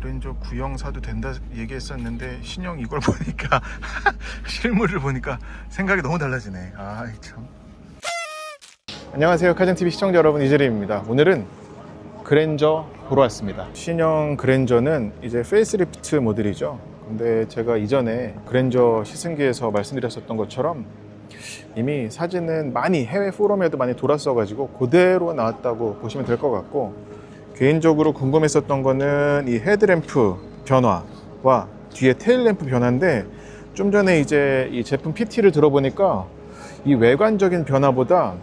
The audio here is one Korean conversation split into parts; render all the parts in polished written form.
그랜저 구형 사도 된다 얘기했었는데 신형 이걸 보니까 실물을 보니까 생각이 너무 달라지네. 아 참. 안녕하세요 카젠TV 시청자 여러분, 이재림입니다. 오늘은 그랜저 보러 왔습니다. 신형 그랜저는 이제 페이스리프트 모델이죠. 근데 제가 이전에 그랜저 시승기에서 말씀드렸었던 것처럼 이미 사진은 많이 해외 포럼에도 많이 돌았어 가지고 그대로 나왔다고 보시면 될 것 같고, 개인적으로 궁금했었던 거는 이 헤드램프 변화와 뒤에 테일램프 변화인데, 좀 전에 이제 이 제품 PT를 들어보니까 이 외관적인 변화보다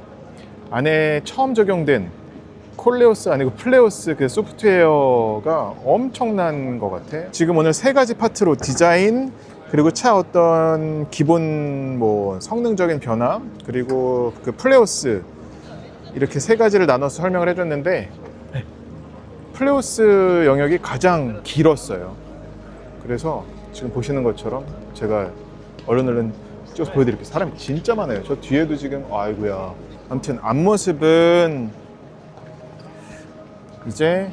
안에 처음 적용된 콜레오스 아니고 플레오스 그 소프트웨어가 엄청난 것 같아. 지금 오늘 세 가지 파트로 디자인, 그리고 차 어떤 기본 뭐 성능적인 변화, 그리고 그 플레오스, 이렇게 세 가지를 나눠서 설명을 해줬는데, 플레오스 영역이 가장 길었어요. 그래서 지금 보시는 것처럼 제가 얼른 찍어서 보여드릴게요. 사람이 진짜 많아요. 저 뒤에도 지금 아이고야. 아무튼 앞모습은 이제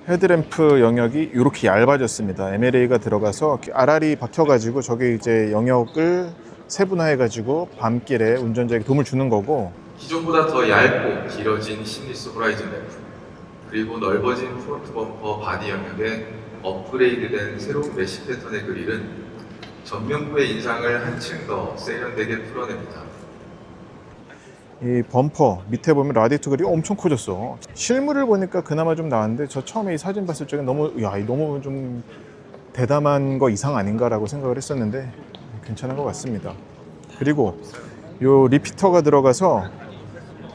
헤드램프 영역이 이렇게 얇아졌습니다. MLA가 들어가서 RR이 박혀가지고 저게 이제 영역을 세분화해가지고 밤길에 운전자에게 도움을 주는 거고, 기존보다 더 얇고 길어진 심리스 호라이즌 램프, 그리고 넓어진 프론트 범퍼 바디 영역에 업그레이드된 새로운 메쉬 패턴의 그릴은 전면부의 인상을 한층 더 세련되게 풀어냅니다. 이 범퍼 밑에 보면 라디에이터 그릴이 엄청 커졌어. 실물을 보니까 그나마 좀 나았는데, 저 처음에 이 사진 봤을 적에 너무 좀 대담한 거 이상 아닌가라고 생각을 했었는데 괜찮은 것 같습니다. 그리고 요 리피터가 들어가서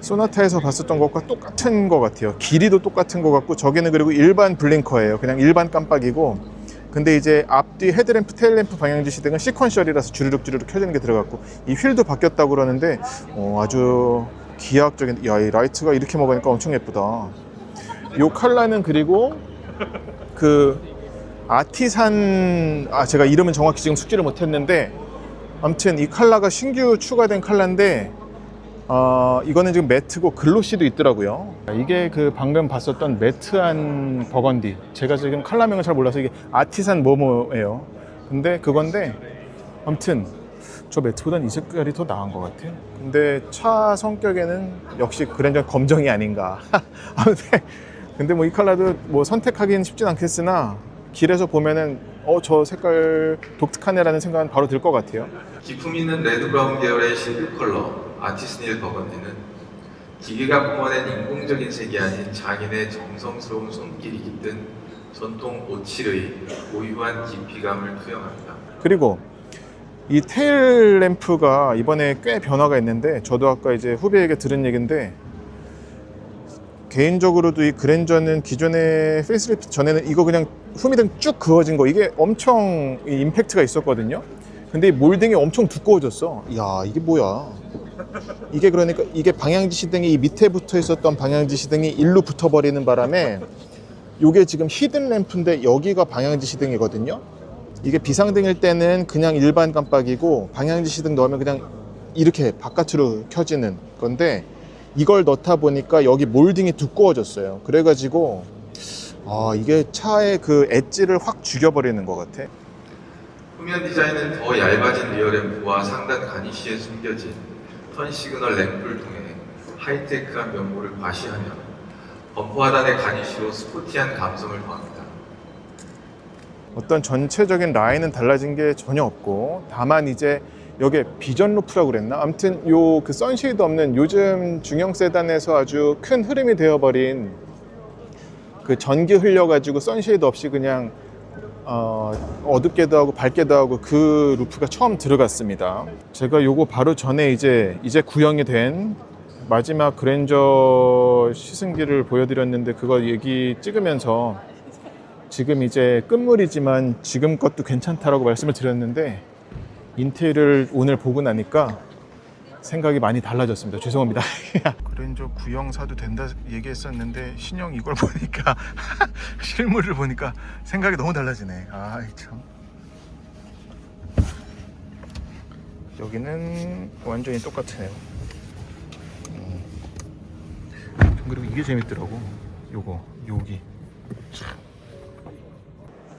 소나타에서 봤었던 것과 똑같은 것 같아요. 길이도 똑같은 것 같고, 저기는 그리고 일반 블링커예요. 그냥 일반 깜빡이고, 근데 이제 앞뒤 헤드램프, 테일램프, 방향지시 등은 시퀀셜이라서 주르륵 켜지는 게 들어갔고, 이 휠도 바뀌었다고 그러는데 아주 기하학적인, 이 라이트가 이렇게 먹으니까 엄청 예쁘다. 요 컬러는 그리고 그 아티산, 제가 이름은 정확히 지금 숙지를 못했는데, 아무튼 이 컬러가 신규 추가된 컬러인데, 이거는 지금 매트고 글로시도 있더라고요. 이게 그 방금 봤었던 매트한 버건디, 제가 지금 컬러명을 잘 몰라서 이게 아티산 뭐뭐예요. 근데 그건데, 아무튼 저 매트보단 이 색깔이 더 나은 것 같아요. 근데 차 성격에는 역시 그랜저 검정이 아닌가. 아무튼 근데 뭐 이 컬러도 뭐 선택하기는 쉽진 않겠으나, 길에서 보면은 저 색깔 독특하네라는 생각은 바로 들 것 같아요. 기품 있는 레드 브라운 계열의 실크 컬러 아티스닐 버건디는 기계가 뿜어낸 인공적인 색이 아닌 장인의 정성스러운 손길이 깃든 전통 오칠의 고유한 깊이감을 투영합니다. 그리고 이 테일 램프가 이번에 꽤 변화가 있는데, 저도 아까 이제 후배에게 들은 얘기인데, 개인적으로도 이 그랜저는 기존의 페이스리프트 전에는 이거 그냥 후미등 쭉 그어진 거, 이게 엄청 임팩트가 있었거든요. 근데 이 몰딩이 엄청 두꺼워졌어. 이야, 이게 뭐야. 이게 그러니까 이게 방향지시등이 이 밑에 붙어 있었던 방향지시등이 일로 붙어버리는 바람에, 이게 지금 히든 램프인데 여기가 방향지시등이거든요. 이게 비상등일 때는 그냥 일반 깜빡이고, 방향지시등 넣으면 그냥 이렇게 바깥으로 켜지는 건데, 이걸 넣다 보니까 여기 몰딩이 두꺼워졌어요. 그래가지고 이게 차의 그 엣지를 확 죽여버리는 것 같아. 후면 디자인은 더 얇아진 리어 램프와 상단 가니쉬에 숨겨진 턴 시그널 램프를 통해 하이테크한 면모를 과시하며 범퍼 하단의 가니쉬로 스포티한 감성을 더합니다. 어떤 전체적인 라인은 달라진 게 전혀 없고, 다만 이제 여기에 비전 루프라고 그랬나? 아무튼 요 그 선쉐이드 없는, 요즘 중형 세단에서 아주 큰 흐름이 되어버린 그 전기 흘려가지고 선쉐이드 없이 그냥 어둡게도 하고 밝게도 하고 그 루프가 처음 들어갔습니다. 제가 요거 바로 전에 이제 구형이 된 마지막 그랜저 시승기를 보여드렸는데, 그거 얘기 찍으면서 지금 이제 끝물이지만 지금 것도 괜찮다라고 말씀을 드렸는데, 인테리어를 오늘 보고 나니까 생각이 많이 달라졌습니다. 죄송합니다. 그랜저 구형 사도 된다 얘기했었는데, 신형 이걸 보니까 실물을 보니까 생각이 너무 달라지네. 참. 여기는 완전히 똑같네요. 그리고 이게 재밌더라고. 여기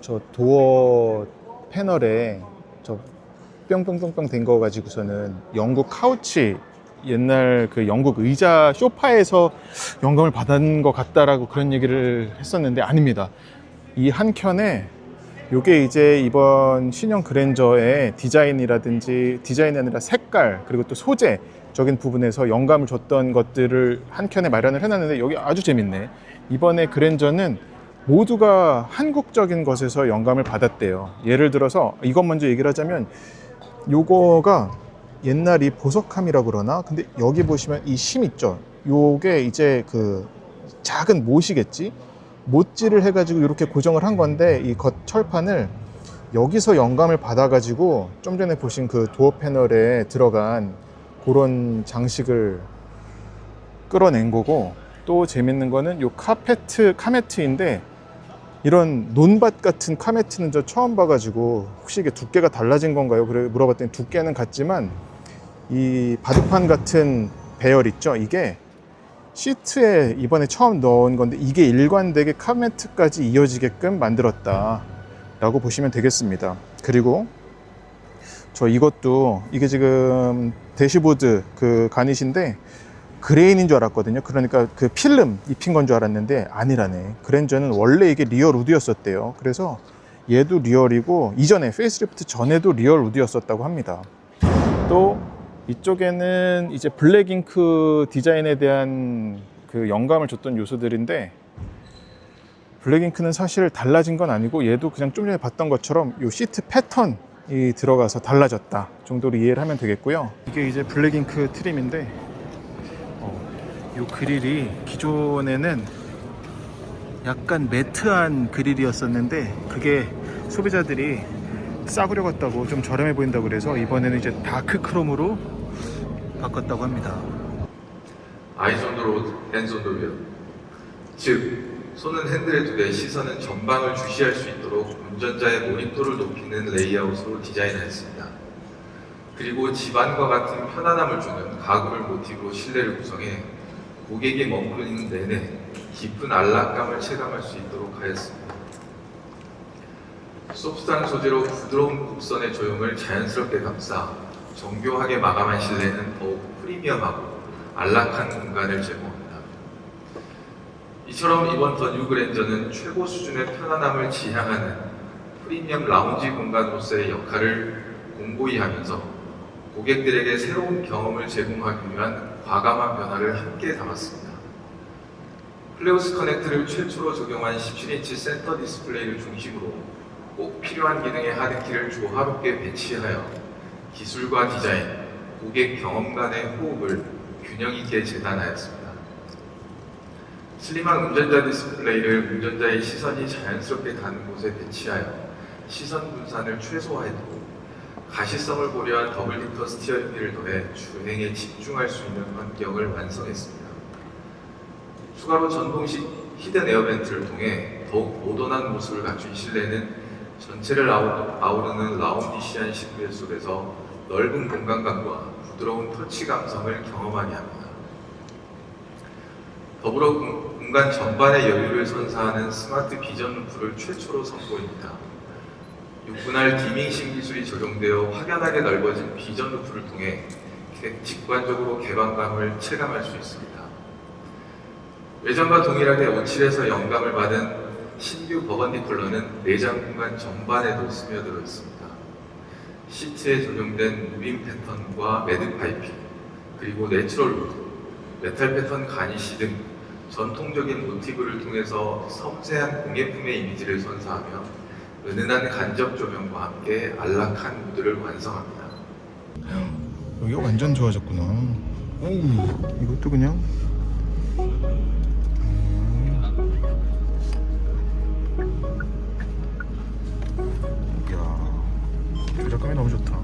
저 도어 패널에 저 뿅뿅뿅뿅 된 거 가지고서는 영국 카우치, 옛날 그 영국 의자 소파에서 영감을 받은 것 같다라고 그런 얘기를 했었는데 아닙니다. 이 한 켠에 요게 이제 이번 신형 그랜저의 디자인이라든지, 디자인이 아니라 색깔, 그리고 또 소재적인 부분에서 영감을 줬던 것들을 한 켠에 마련을 해놨는데, 여기 아주 재밌네. 이번에 그랜저는 모두가 한국적인 것에서 영감을 받았대요. 예를 들어서 이것 먼저 얘기를 하자면, 요거가 옛날 이 보석함이라고 그러나? 근데 여기 보시면 이 심 있죠? 요게 이제 그 작은 못이겠지? 못질을 해가지고 이렇게 고정을 한 건데, 이 겉 철판을 여기서 영감을 받아가지고 좀 전에 보신 그 도어 패널에 들어간 그런 장식을 끌어낸 거고, 또 재밌는 거는 요 카메트인데, 이런 논밭 같은 카메트는 저 처음 봐가지고 혹시 이게 두께가 달라진 건가요? 그래 물어봤더니 두께는 같지만 이 바둑판 같은 배열 있죠? 이게 시트에 이번에 처음 넣은 건데, 이게 일관되게 카메트까지 이어지게끔 만들었다 라고 보시면 되겠습니다. 그리고 저 이것도, 이게 지금 대시보드 그 가닛인데 그레인인 줄 알았거든요. 그러니까 그 필름 입힌 건 줄 알았는데 아니라네. 그랜저는 원래 이게 리얼 우드였었대요. 그래서 얘도 리얼이고, 이전에 페이스리프트 전에도 리얼 우드였었다고 합니다. 또 이쪽에는 이제 블랙잉크 디자인에 대한 그 영감을 줬던 요소들인데, 블랙잉크는 사실 달라진 건 아니고, 얘도 그냥 좀 전에 봤던 것처럼 요 시트 패턴이 들어가서 달라졌다 정도로 이해를 하면 되겠고요. 이게 이제 블랙잉크 트림인데, 요 그릴이 기존에는 약간 매트한 그릴이었었는데, 그게 소비자들이 싸구려 같다고 좀 저렴해 보인다고 그래서 이번에는 이제 다크 크롬으로 바꿨다고 합니다. 아이즈 온 더 로드, 핸즈 온 더 휠. 즉, 손은 핸들에 두되 시선은 전방을 주시할 수 있도록 운전자의 몰입도를 높이는 레이아웃으로 디자인하였습니다. 그리고 집안과 같은 편안함을 주는 가구를 모티브로 실내를 구성해 고객이 머무르는 내내 깊은 안락감을 체감할 수 있도록 하였습니다. 소프트한 소재로 부드러운 곡선의 조형을 자연스럽게 감싸 정교하게 마감한 실내는 더욱 프리미엄하고 안락한 공간을 제공합니다. 이처럼 이번 더 뉴 그랜저는 최고 수준의 편안함을 지향하는 프리미엄 라운지 공간으로서의 역할을 공고히 하면서 고객들에게 새로운 경험을 제공하기 위한 과감한 변화를 함께 담았습니다. 플레오스 커넥트를 최초로 적용한 17인치 센터 디스플레이를 중심으로 꼭 필요한 기능의 하드키를 조화롭게 배치하여 기술과 디자인, 고객 경험 간의 호흡을 균형 있게 재단하였습니다. 슬림한 운전자 디스플레이를 운전자의 시선이 자연스럽게 닿는 곳에 배치하여 시선 분산을 최소화했고, 가시성을 고려한 더블 립터 스티어링 휠을 더해 주행에 집중할 수 있는 환경을 완성했습니다. 추가로 전동식 히든 에어벤트를 통해 더욱 모던한 모습을 갖춘 실내는 전체를 아우르는 라운디시한 실루엣 속에서 넓은 공간감과 부드러운 터치 감성을 경험하게 합니다. 더불어 공간 전반의 여유를 선사하는 스마트 비전 루프를 최초로 선보입니다. 6분할 디밍싱 기술이 적용되어 확연하게 넓어진 비전 루프를 통해 직관적으로 개방감을 체감할 수 있습니다. 외전과 동일하게 O7에서 영감을 받은 신규 버건디 컬러는 내장 공간 전반에도 스며들어 있습니다. 시트에 적용된 무빙 패턴과 매듭 파이핑, 그리고 내추럴 우드, 메탈 패턴 가니쉬 등 전통적인 모티브를 통해서 섬세한 공예품의 이미지를 선사하며 은은한 간접 조명과 함께 안락한 무드를 완성합니다. 여기가 완전 좋아졌구나. 이것도 그냥 이야, 조작감이 너무 좋다.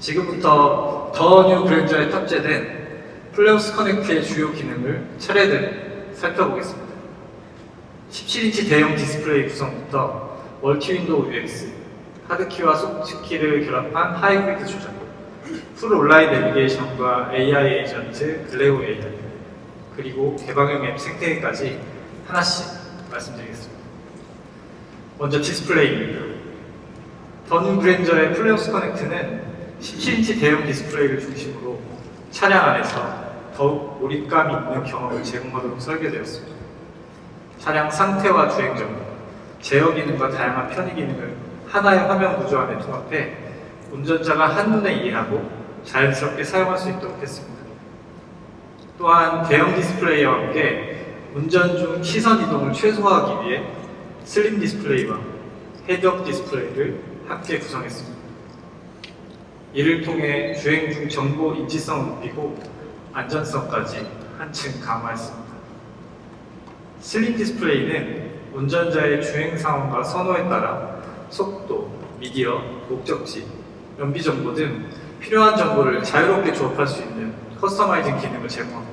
지금부터 더 뉴 그랜저에 탑재된 플레오스 커넥트의 주요 기능을 차례대로 살펴보겠습니다. 17인치 대형 디스플레이 구성부터 멀티 윈도우 UX, 하드키와 소프트키를 결합한 하이브리드 조작, 풀 온라인 내비게이션과 AI 에이전트 글레오 AI, 그리고 개방형 앱 생태계까지 하나씩 말씀드리겠습니다. 먼저 디스플레이입니다. 더 그랜저의 플레어스 커넥트는 17인치 대형 디스플레이를 중심으로 차량 안에서 더욱 몰입감이 있는 경험을 제공하도록 설계되었습니다. 차량 상태와 주행 정보, 제어 기능과 다양한 편의 기능을 하나의 화면 구조 안에 통합해 운전자가 한눈에 이해하고 자연스럽게 사용할 수 있도록 했습니다. 또한 대형 디스플레이와 함께 운전 중 시선 이동을 최소화하기 위해 슬림 디스플레이와 헤드업 디스플레이를 함께 구성했습니다. 이를 통해 주행 중 정보 인지성을 높이고 안전성까지 한층 강화했습니다. 슬림 디스플레이는 운전자의 주행 상황과 선호에 따라 속도, 미디어, 목적지, 연비 정보 등 필요한 정보를 자유롭게 조합할 수 있는 커스터마이징 기능을 제공합니다.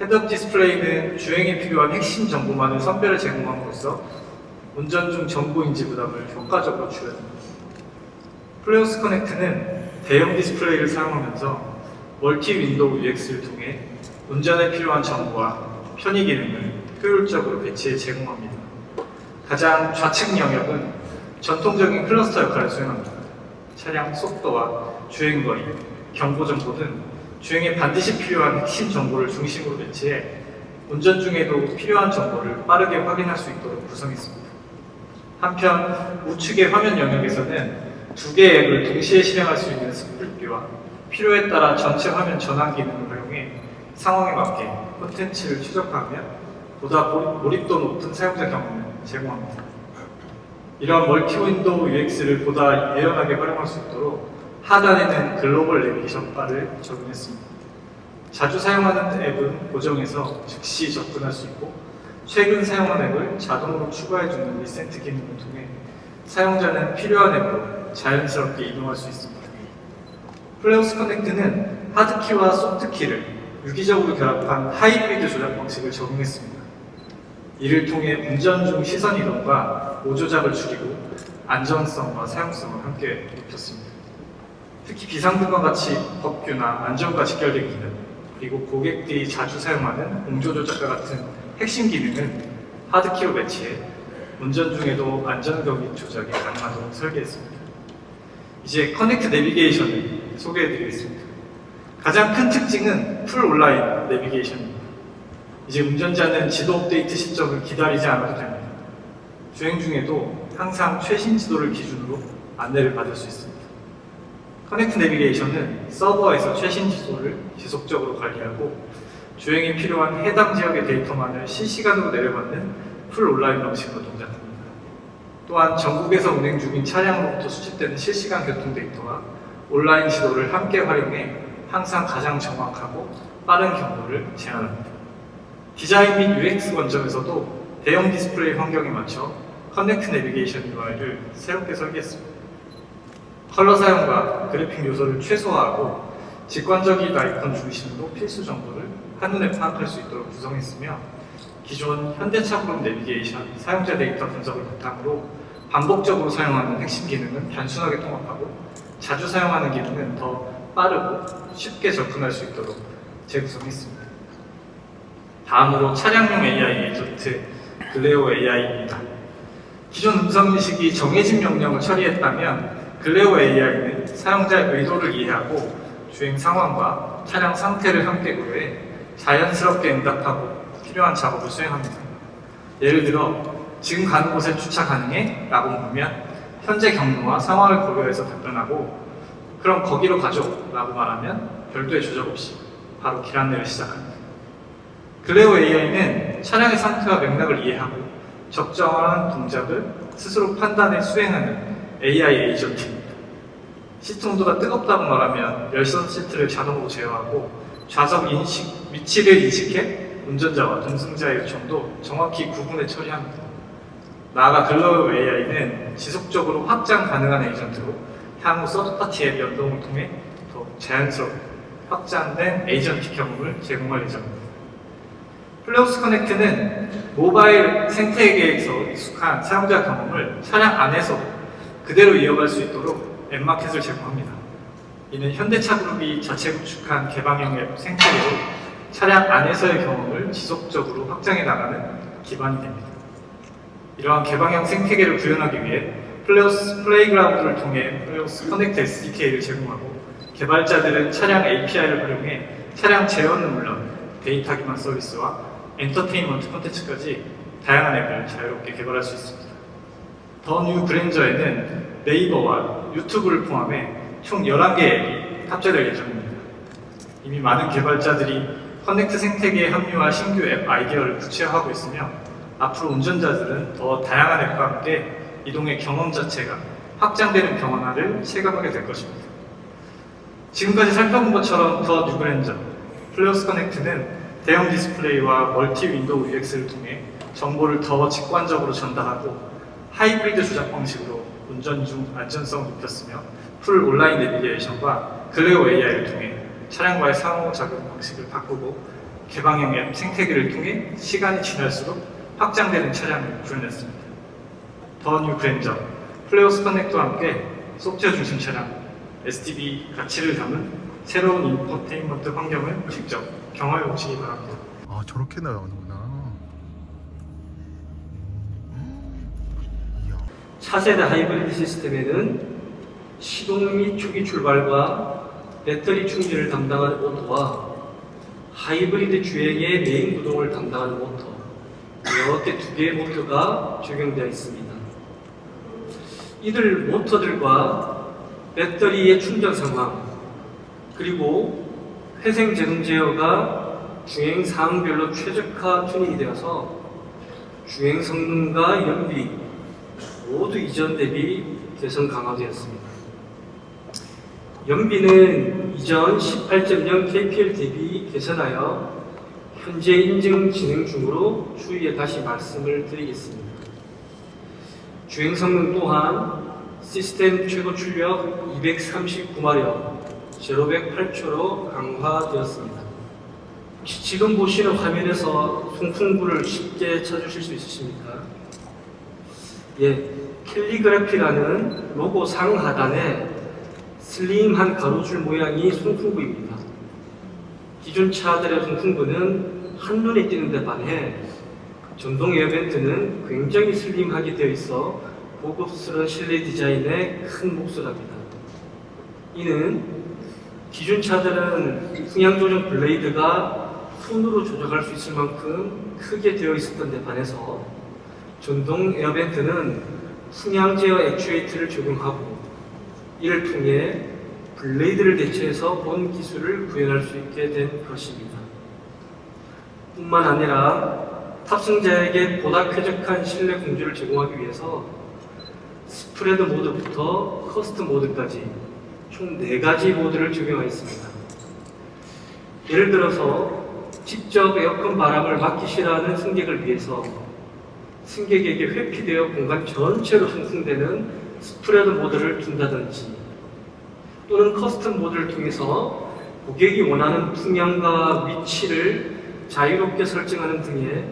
헤드업 디스플레이는 주행에 필요한 핵심 정보만을 선별해 제공함으로써 운전 중 정보 인지 부담을 효과적으로 줄여줍니다. 플레어스 커넥트는 대형 디스플레이를 사용하면서 멀티 윈도우 UX를 통해 운전에 필요한 정보와 편의 기능을 효율적으로 배치해 제공합니다. 가장 좌측 영역은 전통적인 클러스터 역할을 수행합니다. 차량 속도와 주행거리, 경보 정보 등 주행에 반드시 필요한 핵심 정보를 중심으로 배치해 운전 중에도 필요한 정보를 빠르게 확인할 수 있도록 구성했습니다. 한편 우측의 화면 영역에서는 두 개의 앱을 동시에 실행할 수 있는 스플릿뷰와 필요에 따라 전체 화면 전환 기능을 활용해 상황에 맞게 콘텐츠를 추적하며 보다 몰입도 높은 사용자 경험을 제공합니다. 이런 멀티 윈도우 UX를 보다 유연하게 활용할 수 있도록 하단에는 글로벌 내비게이션 바를 적용했습니다. 자주 사용하는 앱은 고정해서 즉시 접근할 수 있고 최근 사용한 앱을 자동으로 추가해주는 리센트 기능을 통해 사용자는 필요한 앱으로 자연스럽게 이동할 수 있습니다. 플레어스 커넥트는 하드키와 소프트키를 유기적으로 결합한 하이브리드 조작 방식을 적용했습니다. 이를 통해 운전 중 시선 이동과 오조작을 줄이고 안전성과 사용성을 함께 높였습니다. 특히 비상등과 같이 법규나 안전과 직결된 기능, 그리고 고객들이 자주 사용하는 공조 조작과 같은 핵심 기능은 하드키로 배치해 운전 중에도 안전거리 조작이 가능하도록 설계했습니다. 이제 커넥트 내비게이션을 소개해드리겠습니다. 가장 큰 특징은 풀 온라인 내비게이션입니다. 이제 운전자는 지도 업데이트 시점을 기다리지 않아도 됩니다. 주행 중에도 항상 최신 지도를 기준으로 안내를 받을 수 있습니다. 커넥트 내비게이션은 서버에서 최신 지도를 지속적으로 관리하고 주행에 필요한 해당 지역의 데이터만을 실시간으로 내려받는 풀 온라인 방식으로 동작합니다. 또한 전국에서 운행 중인 차량으로부터 수집되는 실시간 교통 데이터와 온라인 지도를 함께 활용해 항상 가장 정확하고 빠른 경보를 제안합니다. 디자인 및 UX 관점에서도 대형 디스플레이 환경에 맞춰 커넥트 내비게이션 UI를 새롭게 설계했습니다. 컬러 사용과 그래픽 요소를 최소화하고 직관적인 아이콘 중심으로 필수 정보를 한눈에 파악할 수 있도록 구성했으며 기존 현대차 그룹 내비게이션 사용자 데이터 분석을 바탕으로 반복적으로 사용하는 핵심 기능은 단순하게 통합하고 자주 사용하는 기능은 더 빠르고 쉽게 접근할 수 있도록 재구성했습니다. 다음으로 차량용 AI 에이전트 글레오 AI입니다. 기존 음성인식이 정해진 명령을 처리했다면 글레오 AI는 사용자의 의도를 이해하고 주행 상황과 차량 상태를 함께 고려해 자연스럽게 응답하고 필요한 작업을 수행합니다. 예를 들어 지금 가는 곳에 주차 가능해? 라고 물으면 현재 경로와 상황을 고려해서 답변하고 그럼 거기로 가죠 라고 말하면 별도의 조작 없이 바로 길 안내를 시작합니다. 글레오 AI는 차량의 상태와 맥락을 이해하고 적정한 동작을 스스로 판단해 수행하는 AI 에이전트입니다. 시트 온도가 뜨겁다고 말하면 열선 시트를 자동으로 제어하고 좌석 인식, 위치를 인식해 운전자와 동승자의 요청도 정확히 구분해 처리합니다. 나아가 글로우 AI는 지속적으로 확장 가능한 에이전트로 향후 서드파티 앱 연동을 통해 더 자연스럽고 확장된 에이전트 경험을 제공할 예정입니다. 플레어스 커넥트는 모바일 생태계에서 익숙한 사용자 경험을 차량 안에서 그대로 이어갈 수 있도록 앱마켓을 제공합니다. 이는 현대차 그룹이 자체 구축한 개방형 앱 생태계로 차량 안에서의 경험을 지속적으로 확장해 나가는 기반이 됩니다. 이러한 개방형 생태계를 구현하기 위해 플레이오스 플레이그라운드를 통해 플레이오스 커넥트 SDK를 제공하고 개발자들은 차량 API를 활용해 차량 제어는 물론 데이터 기반 서비스와 엔터테인먼트 콘텐츠까지 다양한 앱을 자유롭게 개발할 수 있습니다. 더 뉴 그랜저에는 네이버와 유튜브를 포함해 총 11개의 앱이 탑재될 예정입니다. 이미 많은 개발자들이 커넥트 생태계에 합류할 신규 앱 아이디어를 구체화하고 있으며 앞으로 운전자들은 더 다양한 앱과 함께 이동의 경험 자체가 확장되는 변화를 체감하게 될 것입니다. 지금까지 살펴본 것처럼 더 뉴그랜저, 플레이오스 커넥트는 대형 디스플레이와 멀티 윈도우 UX를 통해 정보를 더 직관적으로 전달하고 하이브리드 조작 방식으로 운전 중 안전성을 높였으며 풀 온라인 내비게이션과 글레오 AI를 통해 차량과의 상호작용 방식을 바꾸고 개방형 앱 생태계를 통해 시간이 지날수록 확장되는 차량을 구현했습니다. 더 뉴 그랜저, 플레이오스 커넥트와 함께 소프트웨어 중심 차량, SDV 가치를 담은 새로운 인포테인먼트 환경을 직접 경험해 보시기 바랍니다. 아, 저렇게 나오는구나. 이야. 차세대 하이브리드 시스템에는 시동 및 초기 출발과 배터리 충전을 담당하는 모터와 하이브리드 주행의 메인 구동을 담당하는 모터, 이렇게 두 개의 모터가 적용되어 있습니다. 이들 모터들과 배터리의 충전 상황, 그리고 회생 제동 제어가 주행 상황별로 최적화 튜닝이 되어서 주행 성능과 연비 모두 이전 대비 개선 강화되었습니다. 연비는 이전 18.0 kpl 대비 개선하여 현재 인증 진행 중으로 추후에 다시 말씀을 드리겠습니다. 주행 성능 또한 시스템 최고 출력 239마력, 제로백 8초로 강화되었습니다. 혹시 지금 보시는 화면에서 송풍구를 쉽게 찾으실 수 있으십니까? 예, 캘리그래피라는 로고 상하단에 슬림한 가로줄 모양이 송풍구입니다. 기존 차들의 송풍구는 한눈에 띄는 데 반해 전동 에어벤트는 굉장히 슬림하게 되어 있어 고급스러운 실내 디자인의 큰 몫을 합니다. 이는 기존 차들은 풍향 조정 블레이드가 손으로 조작할 수 있을 만큼 크게 되어 있었던 데 반해서 전동 에어벤트는 풍향 제어 액추에이터를 적용하고 이를 통해 블레이드를 대체해서 본 기술을 구현할 수 있게 된 것입니다. 뿐만 아니라 탑승자에게 보다 쾌적한 실내 공조를 제공하기 위해서 스프레드 모드부터 커스텀 모드까지 총 4가지 모드를 적용하였습니다. 예를 들어서 직접 에어컨 바람을 맞기 싫어하는 승객을 위해서 승객에게 회피되어 공간 전체로 송풍되는 스프레드 모드를 둔다든지 또는 커스텀 모드를 통해서 고객이 원하는 풍향과 위치를 자유롭게 설정하는 등의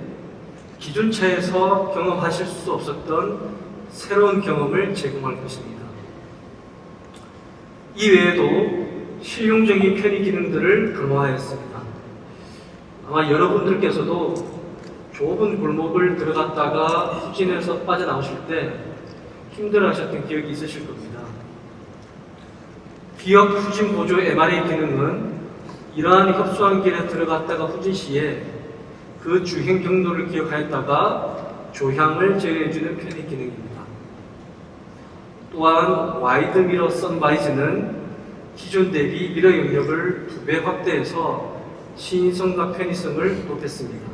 기존 차에서 경험하실 수 없었던 새로운 경험을 제공할 것입니다. 이외에도 실용적인 편의 기능들을 강화하였습니다. 아마 여러분들께서도 좁은 골목을 들어갔다가 후진해서 빠져나오실 때 힘들어하셨던 기억이 있으실 겁니다. 기억 후진 보조 MRA 기능은 이러한 협소한 길에 들어갔다가 후진 시에 그 주행 경로를 기억하였다가 조향을 제어해주는 편의 기능입니다. 또한 와이드 미러 선바이즈는 기존 대비 미러 영역을 2배 확대해서 시인성과 편의성을 높였습니다.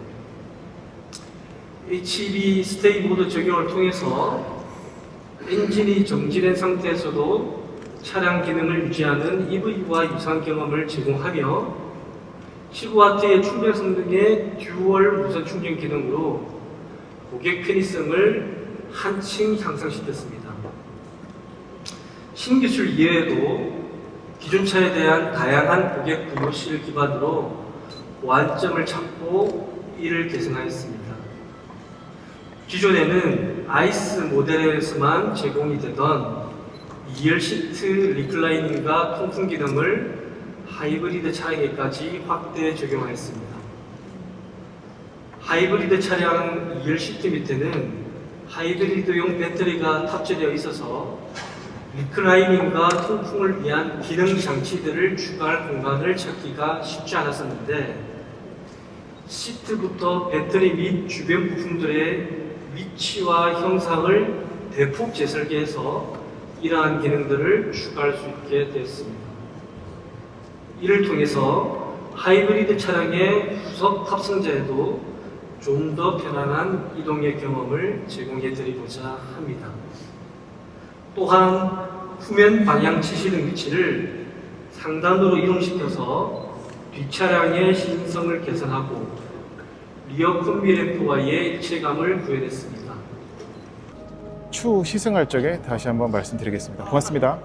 HEV 스테이 모드 적용을 통해서 엔진이 정지된 상태에서도 차량 기능을 유지하는 EV와 유사한 경험을 제공하며 15W의 충전 성능의 듀얼 무선 충전 기능으로 고객 편의성을 한층 향상시켰습니다. 신기술 이외에도 기존 차에 대한 다양한 고객 부모실 기반으로 보완점을 찾고 이를 개선하였습니다. 기존에는 아이스 모델에서만 제공이 되던 2열 시트 리클라이닝과 통풍 기능을 하이브리드 차량에까지 확대 적용하였습니다. 하이브리드 차량 2열 시트 밑에는 하이브리드용 배터리가 탑재되어 있어서 리클라이닝과 통풍을 위한 기능 장치들을 추가할 공간을 찾기가 쉽지 않았었는데 시트부터 배터리 및 주변 부품들의 위치와 형상을 대폭 재설계해서 이러한 기능들을 추가할 수 있게 되었습니다. 이를 통해서 하이브리드 차량의 후석 탑승자에도 좀 더 편안한 이동의 경험을 제공해 드리고자 합니다. 또한 후면 방향 치시등 위치를 상단으로 이동시켜서 뒷차량의 신성을 개선하고 리어 콤비 램프와의 일체감을 구현했습니다. 추후 시승할 적에 다시 한번 말씀드리겠습니다. 고맙습니다.